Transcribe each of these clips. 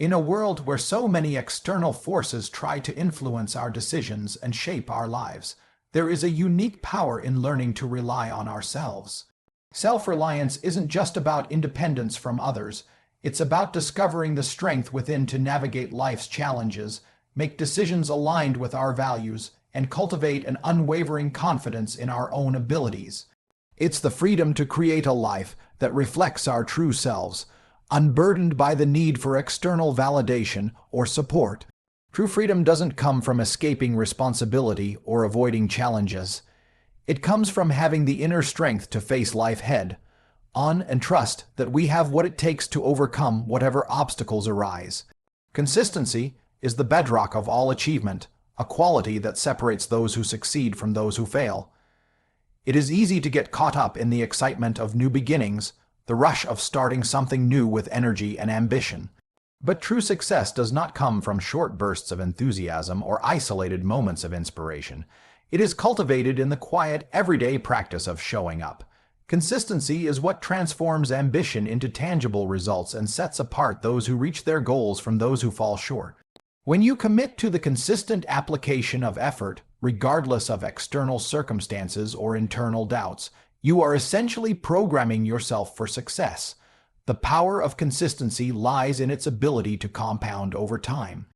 In a world where so many external forces try to influence our decisions and shape our lives, there is a unique power in learning to rely on ourselves. Self-reliance isn't just about independence from others, it's about discovering the strength within to navigate life's challenges, make decisions aligned with our values, and cultivate an unwavering confidence in our own abilities. It's the freedom to create a life that reflects our true selves, unburdened by the need for external validation or support. True freedom doesn't come from escaping responsibility or avoiding challenges. It comes from having the inner strength to face life head on and trust that we have what it takes to overcome whatever obstacles arise. Consistency is the bedrock of all achievement, a quality that separates those who succeed from those who fail. It is easy to get caught up in the excitement of new beginnings, the rush of starting something new with energy and ambition. But true success does not come from short bursts of enthusiasm or isolated moments of inspiration. It is cultivated in the quiet, everyday practice of showing up. Consistency is what transforms ambition into tangible results and sets apart those who reach their goals from those who fall short. When you commit to the consistent application of effort, regardless of external circumstances or internal doubts, you are essentially programming yourself for success. The power of consistency lies in its ability to compound over time.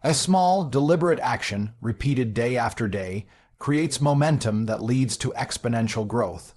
A small, deliberate action, repeated day after day, creates momentum that leads to exponential growth.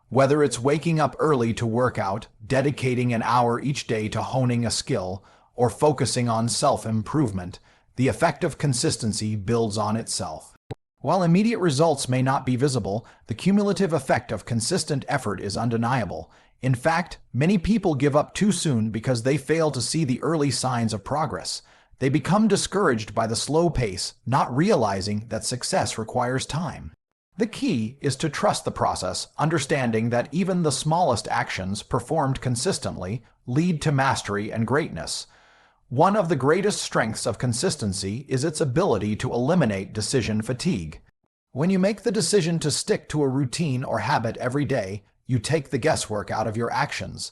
Whether it's waking up early to work out, dedicating an hour each day to honing a skill, or focusing on self-improvement, the effect of consistency builds on itself. While immediate results may not be visible, the cumulative effect of consistent effort is undeniable. In fact, many people give up too soon because they fail to see the early signs of progress. They become discouraged by the slow pace, not realizing that success requires time. The key is to trust the process, understanding that even the smallest actions performed consistently lead to mastery and greatness. One of the greatest strengths of consistency is its ability to eliminate decision fatigue. When you make the decision to stick to a routine or habit every day, you take the guesswork out of your actions.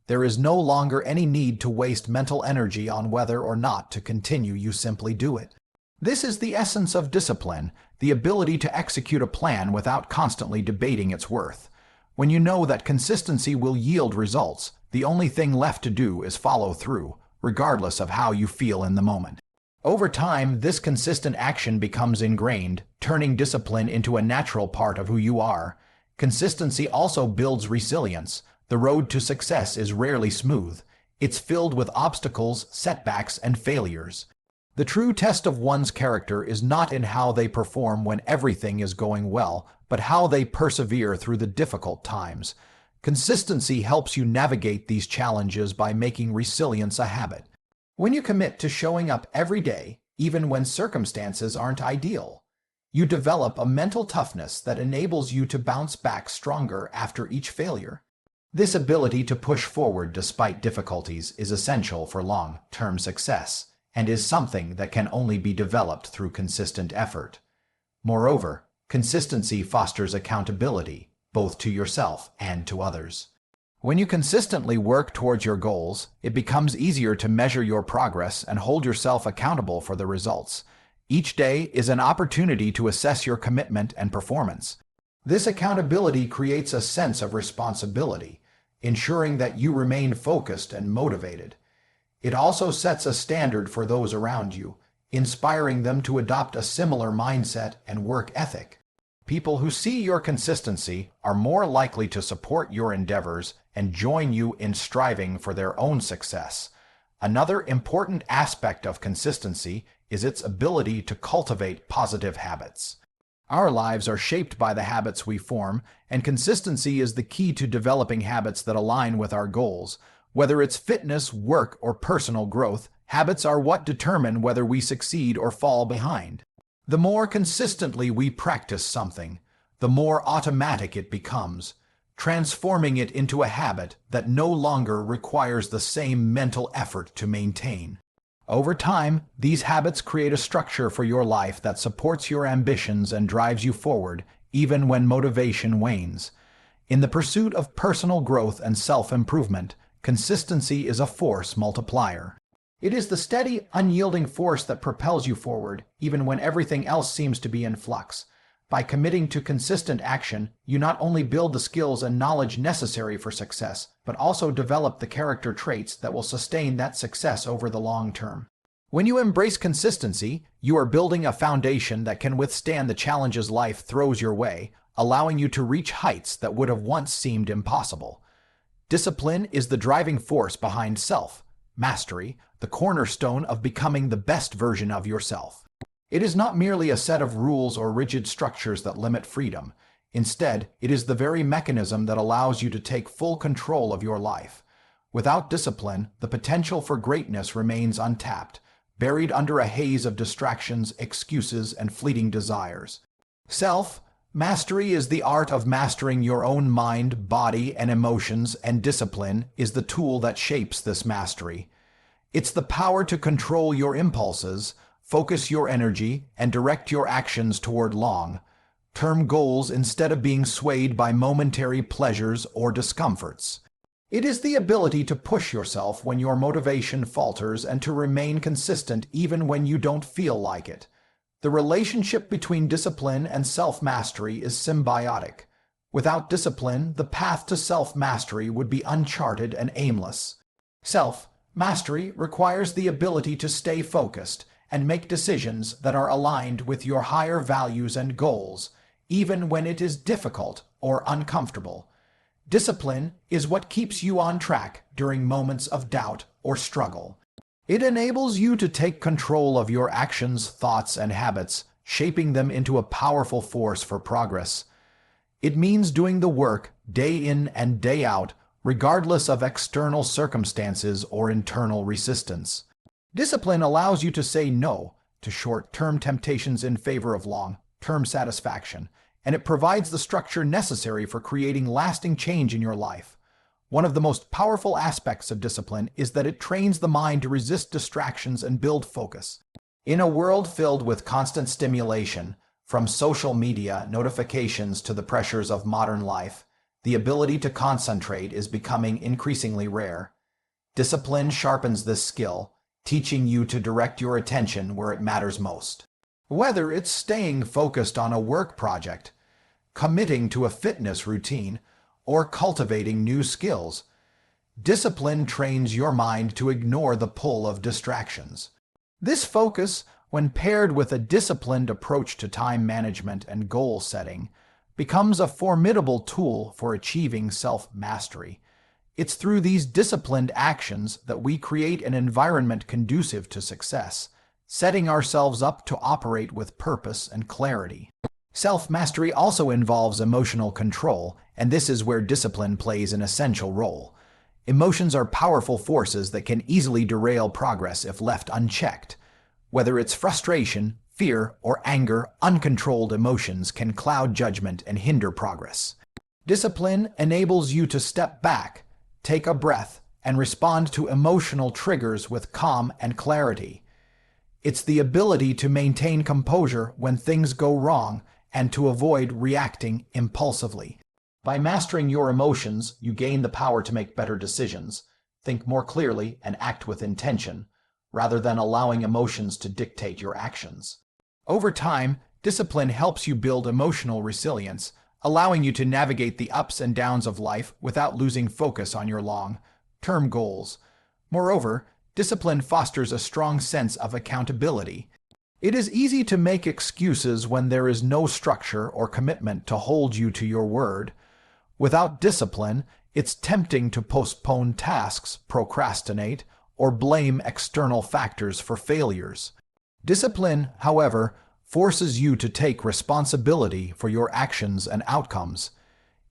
There is no longer any need to waste mental energy on whether or not to continue. You simply do it. This is the essence of discipline, the ability to execute a plan without constantly debating its worth. When you know that consistency will yield results, the only thing left to do is follow through, regardless of how you feel in the moment. Over time, this consistent action becomes ingrained, turning discipline into a natural part of who you are. Consistency also builds resilience. The road to success is rarely smooth. It's filled with obstacles, setbacks, and failures. The true test of one's character is not in how they perform when everything is going well, but how they persevere through the difficult times. Consistency helps you navigate these challenges by making resilience a habit. When you commit to showing up every day, even when circumstances aren't ideal, you develop a mental toughness that enables you to bounce back stronger after each failure. This ability to push forward despite difficulties is essential for long-term success, and is something that can only be developed through consistent effort. Moreover, consistency fosters accountability, both to yourself and to others. When you consistently work towards your goals, it becomes easier to measure your progress and hold yourself accountable for the results. Each day is an opportunity to assess your commitment and performance. This accountability creates a sense of responsibility, ensuring that you remain focused and motivated. It also sets a standard for those around you, inspiring them to adopt a similar mindset and work ethic. People who see your consistency are more likely to support your endeavors and join you in striving for their own success. Another important aspect of consistency is its ability to cultivate positive habits. Our lives are shaped by the habits we form, and consistency is the key to developing habits that align with our goals. Whether it's fitness, work, or personal growth, habits are what determine whether we succeed or fall behind. The more consistently we practice something, the more automatic it becomes, transforming it into a habit that no longer requires the same mental effort to maintain. Over time, these habits create a structure for your life that supports your ambitions and drives you forward, even when motivation wanes. In the pursuit of personal growth and self-improvement, consistency is a force multiplier. It is the steady, unyielding force that propels you forward, even when everything else seems to be in flux. By committing to consistent action, you not only build the skills and knowledge necessary for success, but also develop the character traits that will sustain that success over the long term. When you embrace consistency, you are building a foundation that can withstand the challenges life throws your way, allowing you to reach heights that would have once seemed impossible. Discipline is the driving force behind self-mastery, the cornerstone of becoming the best version of yourself. It is not merely a set of rules or rigid structures that limit freedom. Instead, it is the very mechanism that allows you to take full control of your life. Without discipline, the potential for greatness remains untapped, buried under a haze of distractions, excuses, and fleeting desires. Self-mastery is the art of mastering your own mind, body, and emotions, and discipline is the tool that shapes this mastery. It's the power to control your impulses, focus your energy, and direct your actions toward long-term goals instead of being swayed by momentary pleasures or discomforts. It is the ability to push yourself when your motivation falters and to remain consistent even when you don't feel like it. The relationship between discipline and self-mastery is symbiotic. Without discipline, the path to self-mastery would be uncharted and aimless. Self-mastery requires the ability to stay focused and make decisions that are aligned with your higher values and goals, even when it is difficult or uncomfortable. Discipline is what keeps you on track during moments of doubt or struggle. It enables you to take control of your actions, thoughts, and habits, shaping them into a powerful force for progress. It means doing the work day in and day out, regardless of external circumstances or internal resistance. Discipline allows you to say no to short-term temptations in favor of long-term satisfaction, and it provides the structure necessary for creating lasting change in your life. One of the most powerful aspects of discipline is that it trains the mind to resist distractions and build focus. In a world filled with constant stimulation, from social media notifications to the pressures of modern life, the ability to concentrate is becoming increasingly rare. Discipline sharpens this skill, teaching you to direct your attention where it matters most. Whether it's staying focused on a work project, committing to a fitness routine, or cultivating new skills, discipline trains your mind to ignore the pull of distractions. This focus, when paired with a disciplined approach to time management and goal setting, becomes a formidable tool for achieving self-mastery. It's through these disciplined actions that we create an environment conducive to success, setting ourselves up to operate with purpose and clarity. Self-mastery also involves emotional control, and this is where discipline plays an essential role. Emotions are powerful forces that can easily derail progress if left unchecked. Whether it's frustration, fear, or anger, uncontrolled emotions can cloud judgment and hinder progress. Discipline enables you to step back, take a breath, and respond to emotional triggers with calm and clarity. It's the ability to maintain composure when things go wrong and to avoid reacting impulsively. By mastering your emotions, you gain the power to make better decisions, think more clearly, and act with intention, rather than allowing emotions to dictate your actions. Over time, discipline helps you build emotional resilience, allowing you to navigate the ups and downs of life without losing focus on your long-term goals. Moreover, discipline fosters a strong sense of accountability. It is easy to make excuses when there is no structure or commitment to hold you to your word. Without discipline, it's tempting to postpone tasks, procrastinate, or blame external factors for failures. Discipline, however, forces you to take responsibility for your actions and outcomes.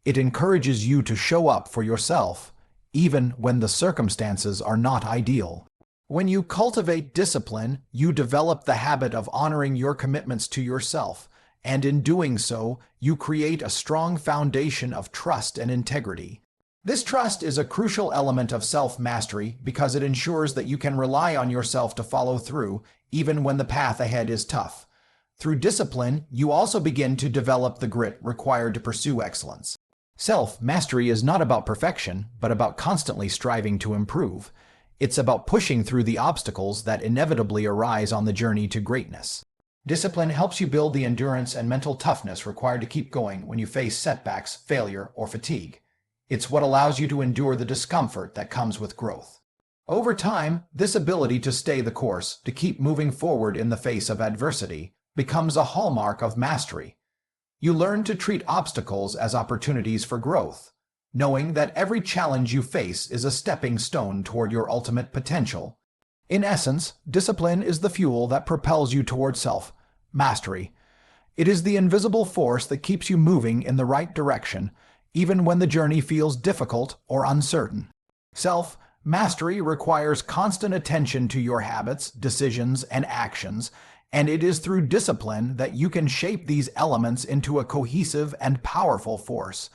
It encourages you to show up for yourself, even when the circumstances are not ideal. When you cultivate discipline, you develop the habit of honoring your commitments to yourself, and in doing so, you create a strong foundation of trust and integrity. This trust is a crucial element of self-mastery because it ensures that you can rely on yourself to follow through, even when the path ahead is tough. Through discipline, you also begin to develop the grit required to pursue excellence. Self-mastery is not about perfection, but about constantly striving to improve. It's about pushing through the obstacles that inevitably arise on the journey to greatness. Discipline helps you build the endurance and mental toughness required to keep going when you face setbacks, failure, or fatigue. It's what allows you to endure the discomfort that comes with growth. Over time, this ability to stay the course, to keep moving forward in the face of adversity, becomes a hallmark of mastery. You learn to treat obstacles as opportunities for growth, knowing that every challenge you face is a stepping stone toward your ultimate potential. In essence, discipline is the fuel that propels you toward self-mastery. It is the invisible force that keeps you moving in the right direction, even when the journey feels difficult or uncertain. Self-mastery requires constant attention to your habits, decisions, and actions, and it is through discipline that you can shape these elements into a cohesive and powerful force.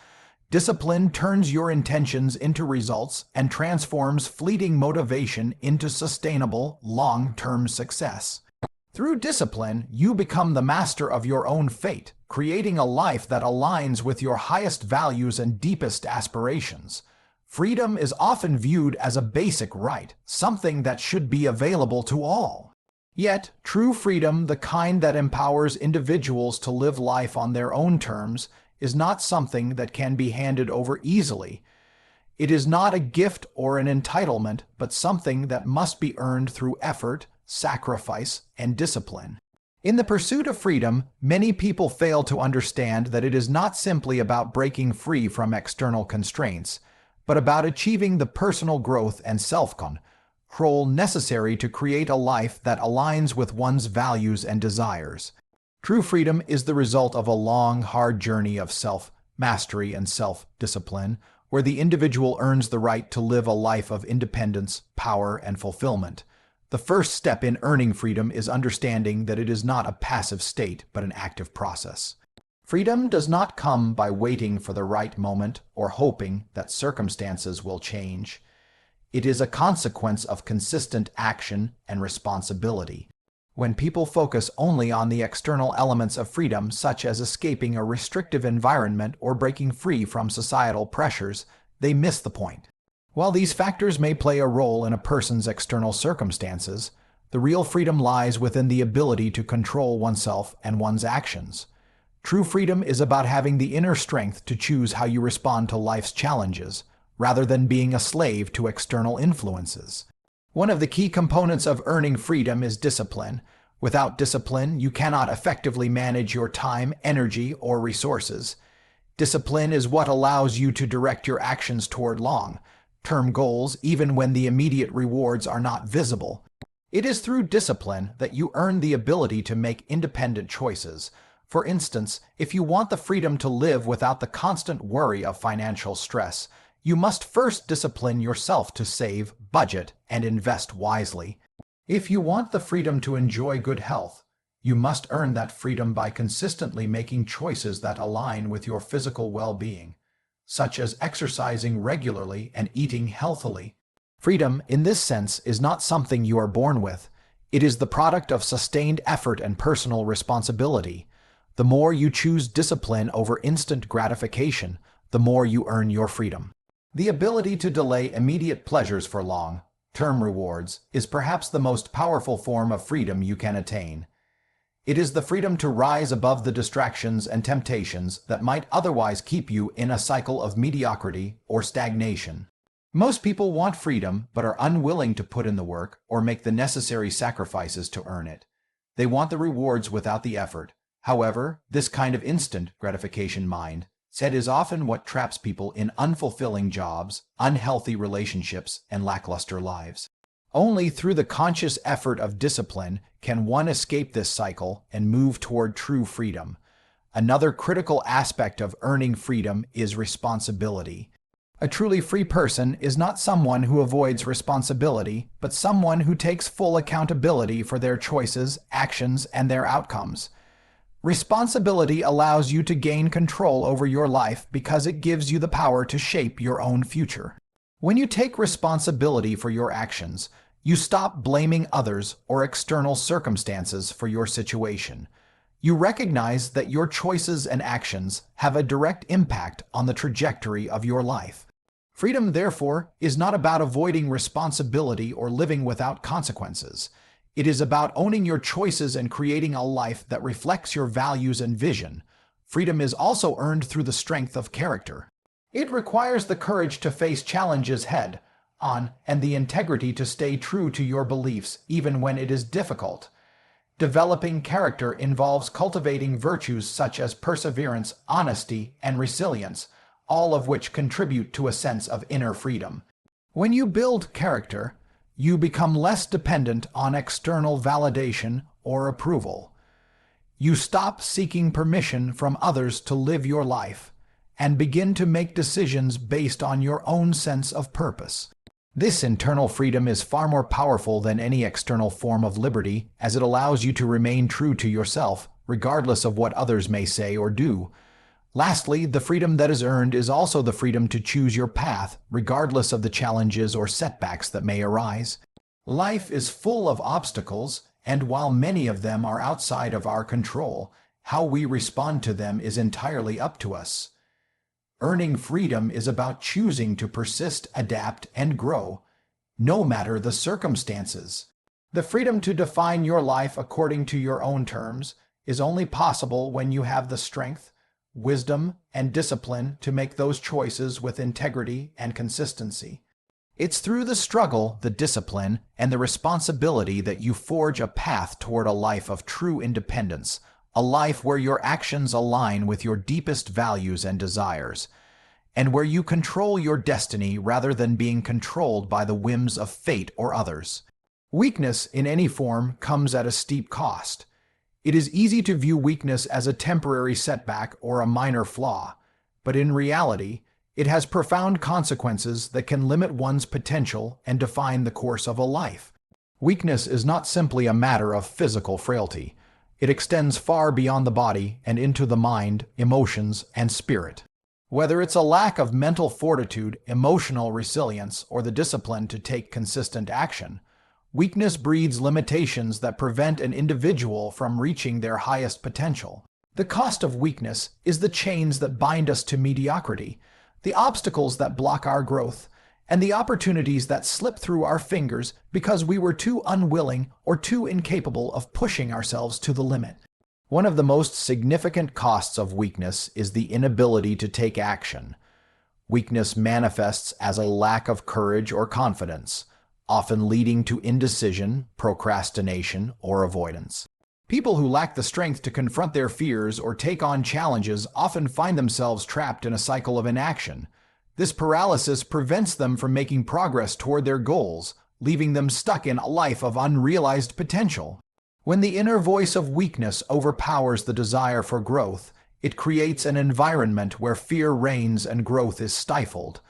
Discipline turns your intentions into results and transforms fleeting motivation into sustainable, long-term success. Through discipline, you become the master of your own fate, creating a life that aligns with your highest values and deepest aspirations. Freedom is often viewed as a basic right, something that should be available to all. Yet, true freedom, the kind that empowers individuals to live life on their own terms, is not something that can be handed over easily. It is not a gift or an entitlement, but something that must be earned through effort, sacrifice, and discipline. In the pursuit of freedom, many people fail to understand that it is not simply about breaking free from external constraints, but about achieving the personal growth and self-control necessary to create a life that aligns with one's values and desires. True freedom is the result of a long, hard journey of self-mastery and self-discipline, where the individual earns the right to live a life of independence, power, and fulfillment. The first step in earning freedom is understanding that it is not a passive state, but an active process. Freedom does not come by waiting for the right moment or hoping that circumstances will change. It is a consequence of consistent action and responsibility. When people focus only on the external elements of freedom, such as escaping a restrictive environment or breaking free from societal pressures, they miss the point. While these factors may play a role in a person's external circumstances, the real freedom lies within the ability to control oneself and one's actions. True freedom is about having the inner strength to choose how you respond to life's challenges, rather than being a slave to external influences. One of the key components of earning freedom is discipline. Without discipline, you cannot effectively manage your time, energy, or resources. Discipline is what allows you to direct your actions toward long-term goals, even when the immediate rewards are not visible. It is through discipline that you earn the ability to make independent choices. For instance, if you want the freedom to live without the constant worry of financial stress, you must first discipline yourself to save, budget, and invest wisely. If you want the freedom to enjoy good health, you must earn that freedom by consistently making choices that align with your physical well-being, such as exercising regularly and eating healthily. Freedom, in this sense, is not something you are born with. It is the product of sustained effort and personal responsibility. The more you choose discipline over instant gratification, the more you earn your freedom. The ability to delay immediate pleasures for long-term rewards is perhaps the most powerful form of freedom you can attain. It is the freedom to rise above the distractions and temptations that might otherwise keep you in a cycle of mediocrity or stagnation. Most people want freedom but are unwilling to put in the work or make the necessary sacrifices to earn it. They want the rewards without the effort. However, this kind of instant gratification mindset is often what traps people in unfulfilling jobs, unhealthy relationships, and lackluster lives. Only through the conscious effort of discipline can one escape this cycle and move toward true freedom. Another critical aspect of earning freedom is responsibility. A truly free person is not someone who avoids responsibility, but someone who takes full accountability for their choices, actions, and their outcomes. Responsibility allows you to gain control over your life because it gives you the power to shape your own future. When you take responsibility for your actions, you stop blaming others or external circumstances for your situation. You recognize that your choices and actions have a direct impact on the trajectory of your life. Freedom, therefore, is not about avoiding responsibility or living without consequences. It is about owning your choices and creating a life that reflects your values and vision. Freedom is also earned through the strength of character. It requires the courage to face challenges head on and the integrity to stay true to your beliefs even when it is difficult. Developing character involves cultivating virtues such as perseverance, honesty, and resilience, all of which contribute to a sense of inner freedom. When you build character, you become less dependent on external validation or approval. You stop seeking permission from others to live your life and begin to make decisions based on your own sense of purpose. This internal freedom is far more powerful than any external form of liberty, as it allows you to remain true to yourself, regardless of what others may say or do. Lastly, the freedom that is earned is also the freedom to choose your path, regardless of the challenges or setbacks that may arise. Life is full of obstacles, and while many of them are outside of our control, how we respond to them is entirely up to us. Earning freedom is about choosing to persist, adapt, and grow, no matter the circumstances. The freedom to define your life according to your own terms is only possible when you have the strength, wisdom, and discipline to make those choices with integrity and consistency. It's through the struggle, the discipline, and the responsibility that you forge a path toward a life of true independence, a life where your actions align with your deepest values and desires, and where you control your destiny rather than being controlled by the whims of fate or others. Weakness in any form comes at a steep cost. It is easy to view weakness as a temporary setback or a minor flaw, but in reality, it has profound consequences that can limit one's potential and define the course of a life. Weakness is not simply a matter of physical frailty. It extends far beyond the body and into the mind, emotions, and spirit. Whether it's a lack of mental fortitude, emotional resilience, or the discipline to take consistent action, weakness breeds limitations that prevent an individual from reaching their highest potential. The cost of weakness is the chains that bind us to mediocrity, the obstacles that block our growth, and the opportunities that slip through our fingers because we were too unwilling or too incapable of pushing ourselves to the limit. One of the most significant costs of weakness is the inability to take action. Weakness manifests as a lack of courage or confidence, often leading to indecision, procrastination, or avoidance. People who lack the strength to confront their fears or take on challenges often find themselves trapped in a cycle of inaction. This paralysis prevents them from making progress toward their goals, leaving them stuck in a life of unrealized potential. When the inner voice of weakness overpowers the desire for growth, it creates an environment where fear reigns and growth is stifled.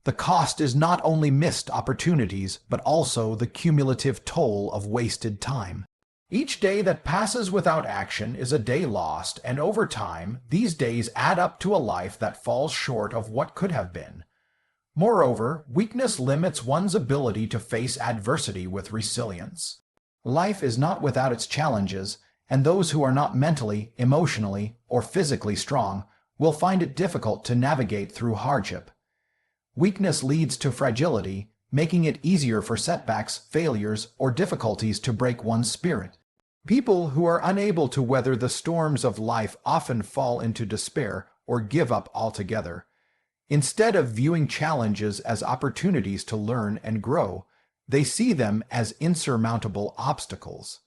The cost is not only missed opportunities, but also the cumulative toll of wasted time. Each day that passes without action is a day lost, and over time, these days add up to a life that falls short of what could have been. Moreover, weakness limits one's ability to face adversity with resilience. Life is not without its challenges, and those who are not mentally, emotionally, or physically strong will find it difficult to navigate through hardship. Weakness leads to fragility, making it easier for setbacks, failures, or difficulties to break one's spirit. People who are unable to weather the storms of life often fall into despair or give up altogether. Instead of viewing challenges as opportunities to learn and grow, they see them as insurmountable obstacles.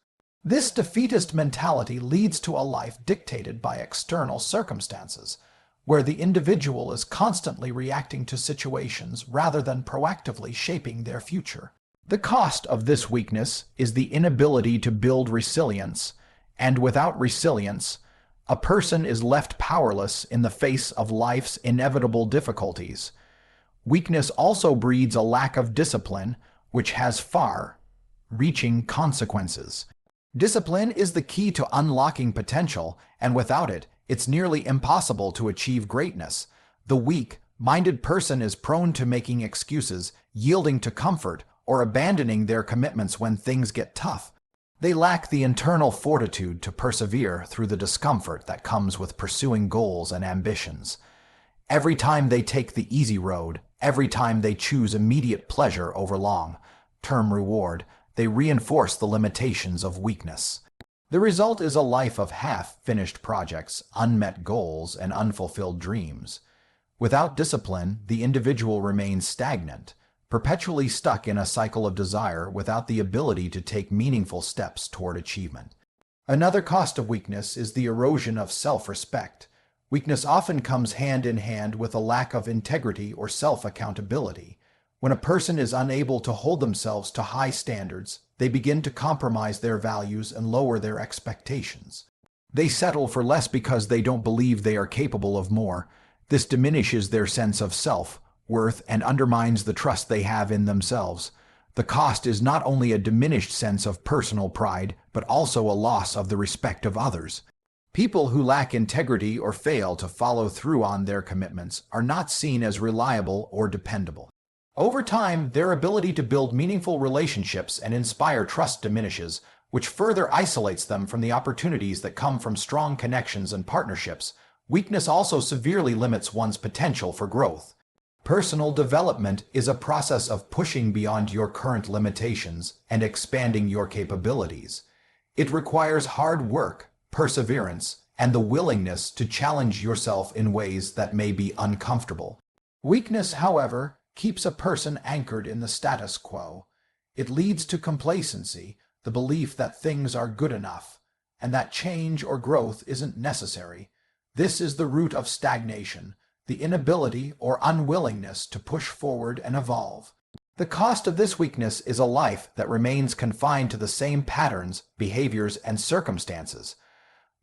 This defeatist mentality leads to a life dictated by external circumstances, where the individual is constantly reacting to situations rather than proactively shaping their future. The cost of this weakness is the inability to build resilience, and without resilience, a person is left powerless in the face of life's inevitable difficulties. Weakness also breeds a lack of discipline, which has far-reaching consequences. Discipline is the key to unlocking potential, and without it, it's nearly impossible to achieve greatness. The weak-minded person is prone to making excuses, yielding to comfort, or abandoning their commitments when things get tough. They lack the internal fortitude to persevere through the discomfort that comes with pursuing goals and ambitions. Every time they take the easy road, Every time they choose immediate pleasure over long-term reward, they reinforce the limitations of weakness. The result is a life of half-finished projects, unmet goals, and unfulfilled dreams. Without discipline, the individual remains stagnant, perpetually stuck in a cycle of desire without the ability to take meaningful steps toward achievement. Another cost of weakness is the erosion of self-respect. Weakness often comes hand in hand with a lack of integrity or self-accountability. When a person is unable to hold themselves to high standards, they begin to compromise their values and lower their expectations. They settle for less because they don't believe they are capable of more. This diminishes their sense of self-worth and undermines the trust they have in themselves. The cost is not only a diminished sense of personal pride, but also a loss of the respect of others. People who lack integrity or fail to follow through on their commitments are not seen as reliable or dependable. Over time, their ability to build meaningful relationships and inspire trust diminishes, which further isolates them from the opportunities that come from strong connections and partnerships. Weakness also severely limits one's potential for growth. Personal development is a process of pushing beyond your current limitations and expanding your capabilities. It requires hard work, perseverance, and the willingness to challenge yourself in ways that may be uncomfortable. Weakness, however, keeps a person anchored in the status quo. It leads to complacency, the belief that things are good enough, and that change or growth isn't necessary. This is the root of stagnation, the inability or unwillingness to push forward and evolve. The cost of this weakness is a life that remains confined to the same patterns, behaviors, and circumstances.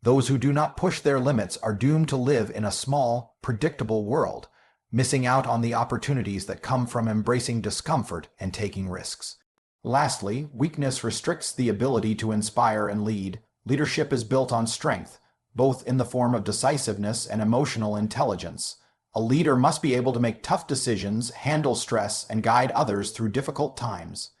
Those who do not push their limits are doomed to live in a small, predictable world, missing out on the opportunities that come from embracing discomfort and taking risks. Lastly, weakness restricts the ability to inspire and lead. Leadership is built on strength, both in the form of decisiveness and emotional intelligence. A leader must be able to make tough decisions, handle stress, and guide others through difficult times.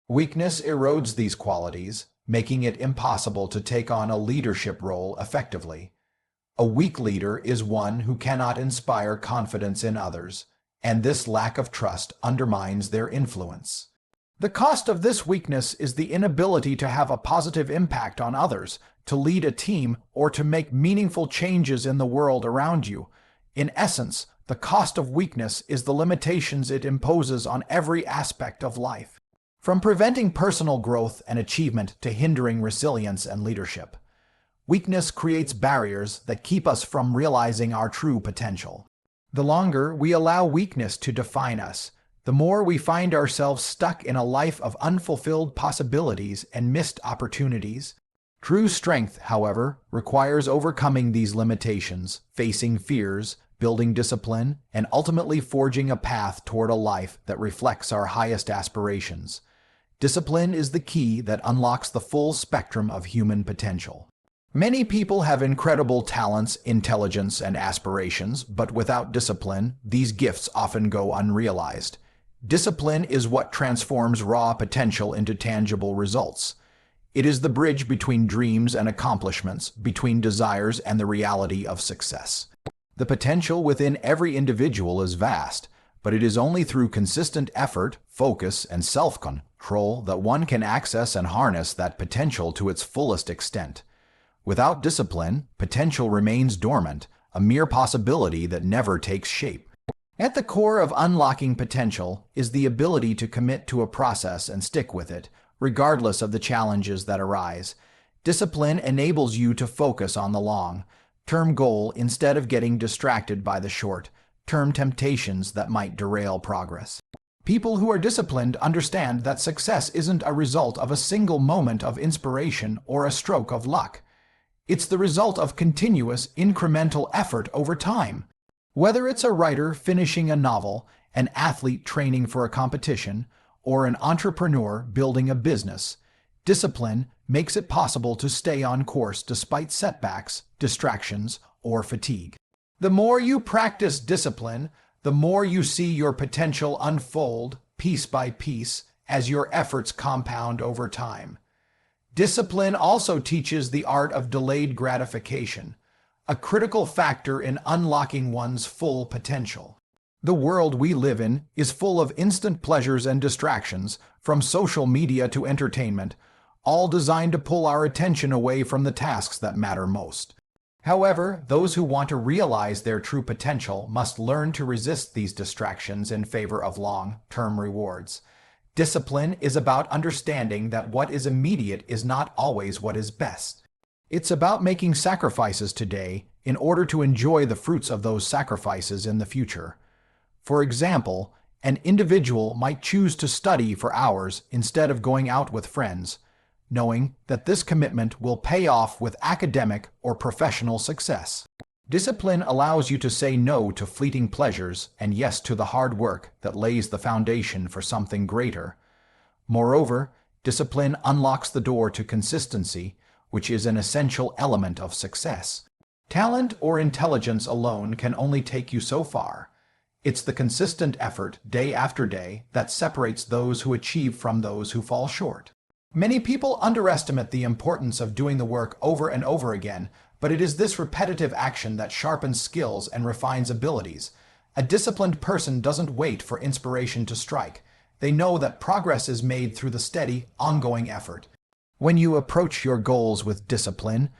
Weakness erodes these qualities, making it impossible to take on a leadership role effectively. A weak leader is one who cannot inspire confidence in others, and this lack of trust undermines their influence. The cost of this weakness is the inability to have a positive impact on others, to lead a team, or to make meaningful changes in the world around you. In essence, the cost of weakness is the limitations it imposes on every aspect of life, from preventing personal growth and achievement to hindering resilience and leadership. Weakness creates barriers that keep us from realizing our true potential. The longer we allow weakness to define us, the more we find ourselves stuck in a life of unfulfilled possibilities and missed opportunities. True strength, however, requires overcoming these limitations, facing fears, building discipline, and ultimately forging a path toward a life that reflects our highest aspirations. Discipline is the key that unlocks the full spectrum of human potential. Many people have incredible talents, intelligence, and aspirations, but without discipline, these gifts often go unrealized. Discipline is what transforms raw potential into tangible results. It is the bridge between dreams and accomplishments, between desires and the reality of success. The potential within every individual is vast, but it is only through consistent effort, focus, and self-control that one can access and harness that potential to its fullest extent. Without discipline, potential remains dormant, a mere possibility that never takes shape. At the core of unlocking potential is the ability to commit to a process and stick with it, regardless of the challenges that arise. Discipline enables you to focus on the long-term goal instead of getting distracted by the short-term temptations that might derail progress. People who are disciplined understand that success isn't a result of a single moment of inspiration or a stroke of luck. It's the result of continuous, incremental effort over time. Whether it's a writer finishing a novel, an athlete training for a competition, or an entrepreneur building a business, discipline makes it possible to stay on course despite setbacks, distractions, or fatigue. The more you practice discipline, the more you see your potential unfold piece by piece as your efforts compound over time. Discipline also teaches the art of delayed gratification, a critical factor in unlocking one's full potential. The world we live in is full of instant pleasures and distractions, from social media to entertainment, all designed to pull our attention away from the tasks that matter most. However, those who want to realize their true potential must learn to resist these distractions in favor of long-term rewards. Discipline is about understanding that what is immediate is not always what is best. It's about making sacrifices today in order to enjoy the fruits of those sacrifices in the future. For example, an individual might choose to study for hours instead of going out with friends, knowing that this commitment will pay off with academic or professional success. Discipline allows you to say no to fleeting pleasures and yes to the hard work that lays the foundation for something greater. Moreover, discipline unlocks the door to consistency, which is an essential element of success. Talent or intelligence alone can only take you so far. It's the consistent effort, day after day, that separates those who achieve from those who fall short. Many people underestimate the importance of doing the work over and over again, but it is this repetitive action that sharpens skills and refines abilities. A disciplined person doesn't wait for inspiration to strike. They know that progress is made through the steady, ongoing effort. When you approach your goals with discipline,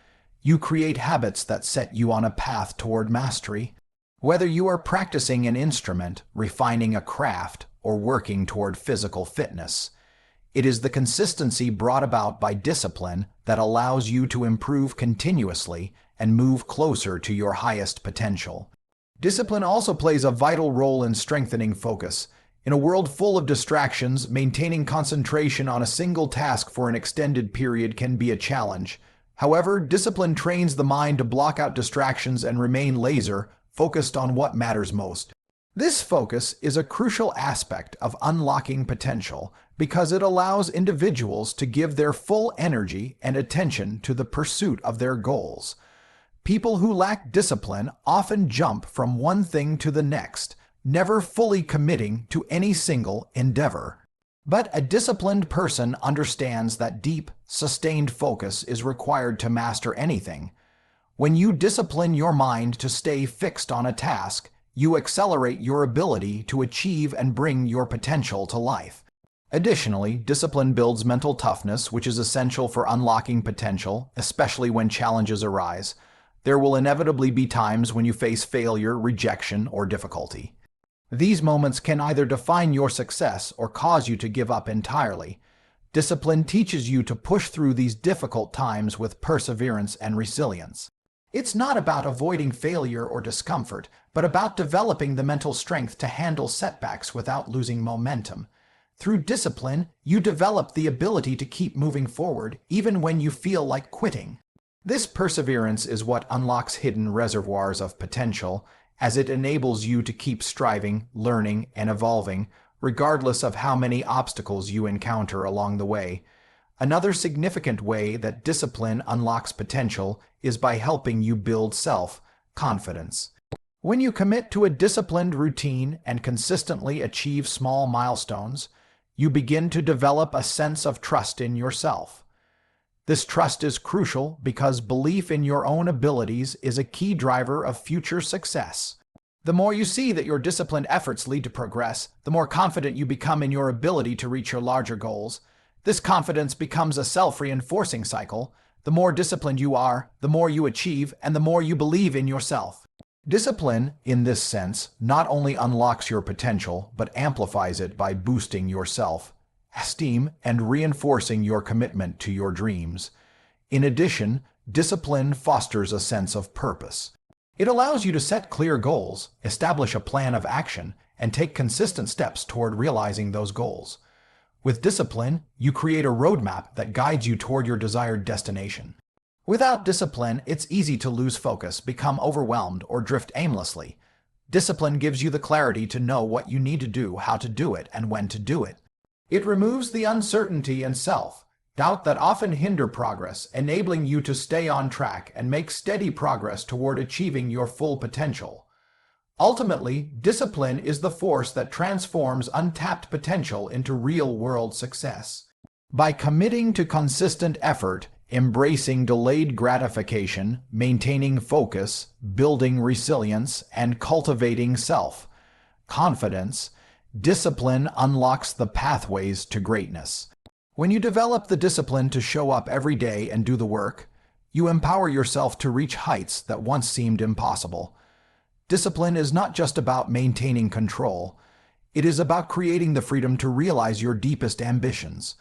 you create habits that set you on a path toward mastery. Whether you are practicing an instrument, refining a craft, or working toward physical fitness, it is the consistency brought about by discipline that allows you to improve continuously and move closer to your highest potential. Discipline also plays a vital role in strengthening focus. In a world full of distractions, maintaining concentration on a single task for an extended period can be a challenge. However, discipline trains the mind to block out distractions and remain laser-focused on what matters most. This focus is a crucial aspect of unlocking potential because it allows individuals to give their full energy and attention to the pursuit of their goals. People who lack discipline often jump from one thing to the next, never fully committing to any single endeavor. But a disciplined person understands that deep, sustained focus is required to master anything. When you discipline your mind to stay fixed on a task, you accelerate your ability to achieve and bring your potential to life. Additionally, discipline builds mental toughness, which is essential for unlocking potential, especially when challenges arise. There will inevitably be times when you face failure, rejection, or difficulty. These moments can either define your success or cause you to give up entirely. Discipline teaches you to push through these difficult times with perseverance and resilience. It's not about avoiding failure or discomfort, but about developing the mental strength to handle setbacks without losing momentum. Through discipline, you develop the ability to keep moving forward even when you feel like quitting. This perseverance is what unlocks hidden reservoirs of potential, as it enables you to keep striving, learning, and evolving, regardless of how many obstacles you encounter along the way. Another significant way that discipline unlocks potential is by helping you build self-confidence. When you commit to a disciplined routine and consistently achieve small milestones, you begin to develop a sense of trust in yourself. This trust is crucial because belief in your own abilities is a key driver of future success. The more you see that your disciplined efforts lead to progress, the more confident you become in your ability to reach your larger goals. This confidence becomes a self-reinforcing cycle. The more disciplined you are, the more you achieve, and the more you believe in yourself. Discipline, in this sense, not only unlocks your potential, but amplifies it by boosting your self-esteem and reinforcing your commitment to your dreams. In addition, discipline fosters a sense of purpose. It allows you to set clear goals, establish a plan of action, and take consistent steps toward realizing those goals. With discipline, you create a roadmap that guides you toward your desired destination. Without discipline, it's easy to lose focus, become overwhelmed, or drift aimlessly. Discipline gives you the clarity to know what you need to do, how to do it, and when to do it. It removes the uncertainty and self-doubt that often hinder progress, enabling you to stay on track and make steady progress toward achieving your full potential. Ultimately, discipline is the force that transforms untapped potential into real-world success. By committing to consistent effort, embracing delayed gratification, maintaining focus, building resilience, and cultivating self confidence, discipline unlocks the pathways to greatness. When you develop the discipline to show up every day and do the work, you empower yourself to reach heights that once seemed impossible. Discipline is not just about maintaining control. It is about creating the freedom to realize your deepest ambitions.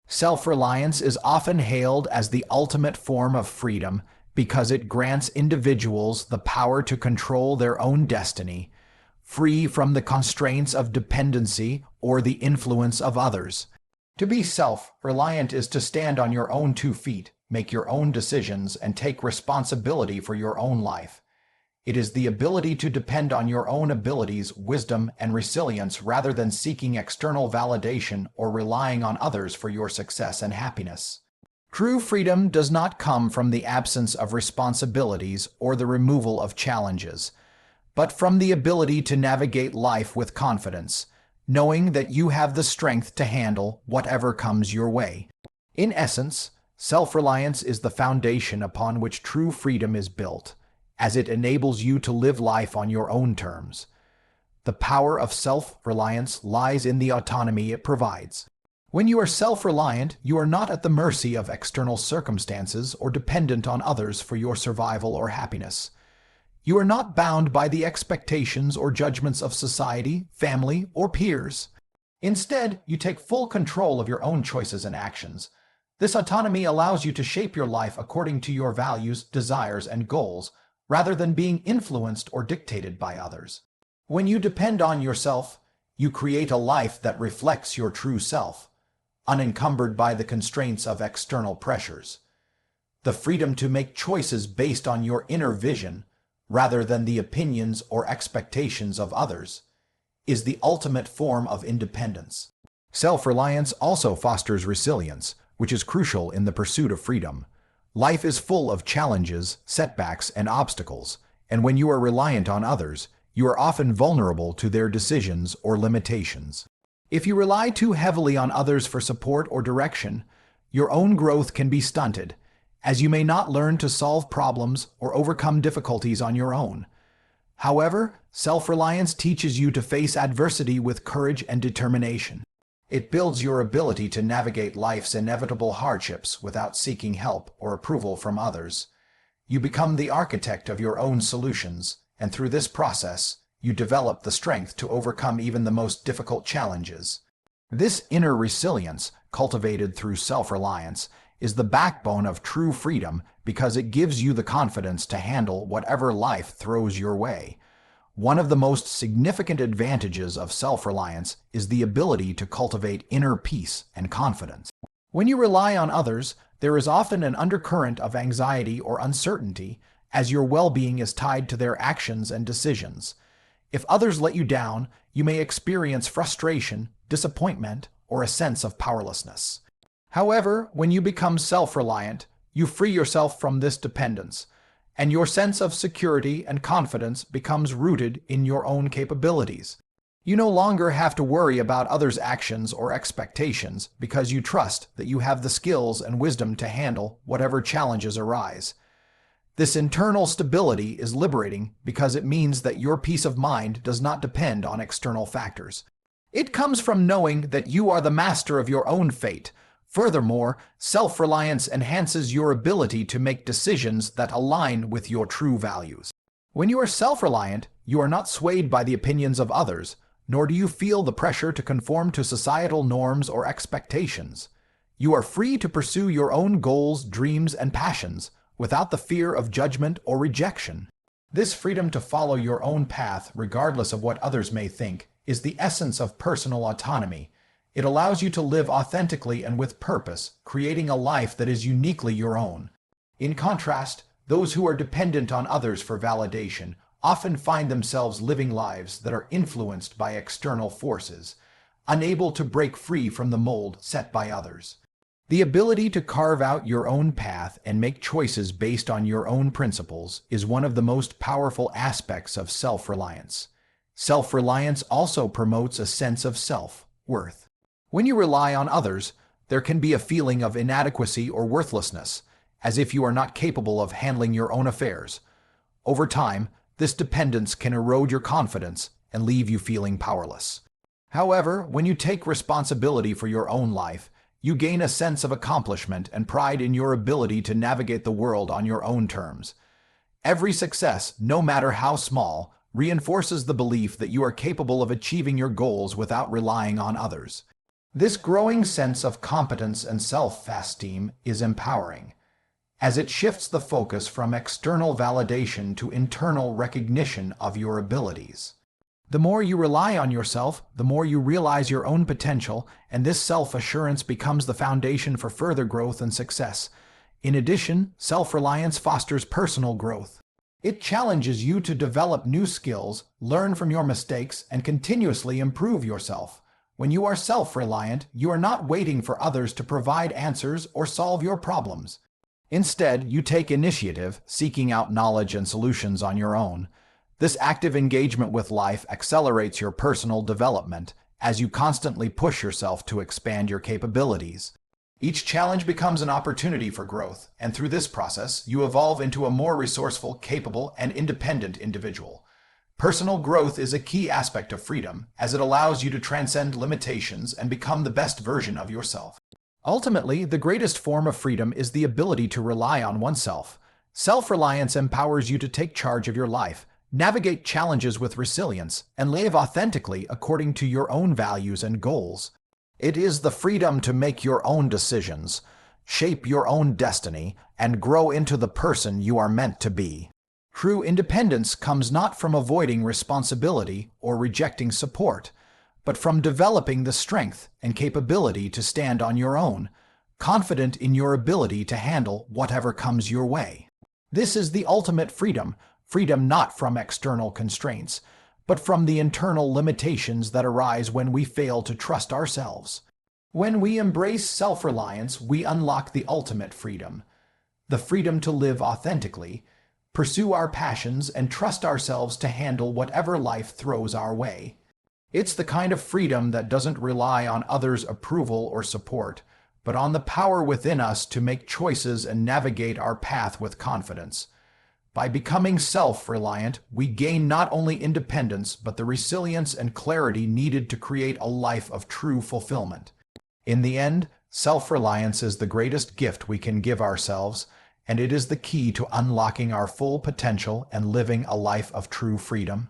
Self-reliance is often hailed as the ultimate form of freedom because it grants individuals the power to control their own destiny, free from the constraints of dependency or the influence of others. To be self-reliant is to stand on your own 2 feet, make your own decisions, and take responsibility for your own life. It is the ability to depend on your own abilities, wisdom, and resilience rather than seeking external validation or relying on others for your success and happiness. True freedom does not come from the absence of responsibilities or the removal of challenges, but from the ability to navigate life with confidence, knowing that you have the strength to handle whatever comes your way. In essence, self-reliance is the foundation upon which true freedom is built, as it enables you to live life on your own terms. The power of self-reliance lies in the autonomy it provides. When you are self-reliant, you are not at the mercy of external circumstances or dependent on others for your survival or happiness. You are not bound by the expectations or judgments of society, family, or peers. Instead, you take full control of your own choices and actions. This autonomy allows you to shape your life according to your values, desires, and goals, rather than being influenced or dictated by others. When you depend on yourself, you create a life that reflects your true self, unencumbered by the constraints of external pressures. The freedom to make choices based on your inner vision, rather than the opinions or expectations of others, is the ultimate form of independence. Self-reliance also fosters resilience, which is crucial in the pursuit of freedom. Life is full of challenges, setbacks, and obstacles, and when you are reliant on others, you are often vulnerable to their decisions or limitations. If you rely too heavily on others for support or direction, your own growth can be stunted, as you may not learn to solve problems or overcome difficulties on your own. However, self-reliance teaches you to face adversity with courage and determination. It builds your ability to navigate life's inevitable hardships without seeking help or approval from others. You become the architect of your own solutions, and through this process, you develop the strength to overcome even the most difficult challenges. This inner resilience, cultivated through self-reliance, is the backbone of true freedom because it gives you the confidence to handle whatever life throws your way. One of the most significant advantages of self-reliance is the ability to cultivate inner peace and confidence. When you rely on others, there is often an undercurrent of anxiety or uncertainty, as your well-being is tied to their actions and decisions. If others let you down, you may experience frustration, disappointment, or a sense of powerlessness. However, when you become self-reliant, you free yourself from this dependence, and your sense of security and confidence becomes rooted in your own capabilities. You no longer have to worry about others' actions or expectations because you trust that you have the skills and wisdom to handle whatever challenges arise. This internal stability is liberating because it means that your peace of mind does not depend on external factors. It comes from knowing that you are the master of your own fate. Furthermore, self-reliance enhances your ability to make decisions that align with your true values. When you are self-reliant, you are not swayed by the opinions of others, nor do you feel the pressure to conform to societal norms or expectations. You are free to pursue your own goals, dreams, and passions, without the fear of judgment or rejection. This freedom to follow your own path, regardless of what others may think, is the essence of personal autonomy. It allows you to live authentically and with purpose, creating a life that is uniquely your own. In contrast, those who are dependent on others for validation often find themselves living lives that are influenced by external forces, unable to break free from the mold set by others. The ability to carve out your own path and make choices based on your own principles is one of the most powerful aspects of self-reliance. Self-reliance also promotes a sense of self-worth. When you rely on others, there can be a feeling of inadequacy or worthlessness, as if you are not capable of handling your own affairs. Over time, this dependence can erode your confidence and leave you feeling powerless. However, when you take responsibility for your own life, you gain a sense of accomplishment and pride in your ability to navigate the world on your own terms. Every success, no matter how small, reinforces the belief that you are capable of achieving your goals without relying on others. This growing sense of competence and self-esteem is empowering, as it shifts the focus from external validation to internal recognition of your abilities. The more you rely on yourself, the more you realize your own potential, and this self-assurance becomes the foundation for further growth and success. In addition, self-reliance fosters personal growth. It challenges you to develop new skills, learn from your mistakes, and continuously improve yourself. When you are self-reliant, you are not waiting for others to provide answers or solve your problems. Instead, you take initiative, seeking out knowledge and solutions on your own. This active engagement with life accelerates your personal development as you constantly push yourself to expand your capabilities. Each challenge becomes an opportunity for growth, and through this process, you evolve into a more resourceful, capable, and independent individual. Personal growth is a key aspect of freedom, as it allows you to transcend limitations and become the best version of yourself. Ultimately, the greatest form of freedom is the ability to rely on oneself. Self-reliance empowers you to take charge of your life, navigate challenges with resilience, and live authentically according to your own values and goals. It is the freedom to make your own decisions, shape your own destiny, and grow into the person you are meant to be. True independence comes not from avoiding responsibility or rejecting support, but from developing the strength and capability to stand on your own, confident in your ability to handle whatever comes your way. This is the ultimate freedom, freedom not from external constraints, but from the internal limitations that arise when we fail to trust ourselves. When we embrace self-reliance, we unlock the ultimate freedom, the freedom to live authentically, pursue our passions, and trust ourselves to handle whatever life throws our way. It's the kind of freedom that doesn't rely on others' approval or support, but on the power within us to make choices and navigate our path with confidence. By becoming self-reliant, we gain not only independence, but the resilience and clarity needed to create a life of true fulfillment. In the end, self-reliance is the greatest gift we can give ourselves, and it is the key to unlocking our full potential and living a life of true freedom.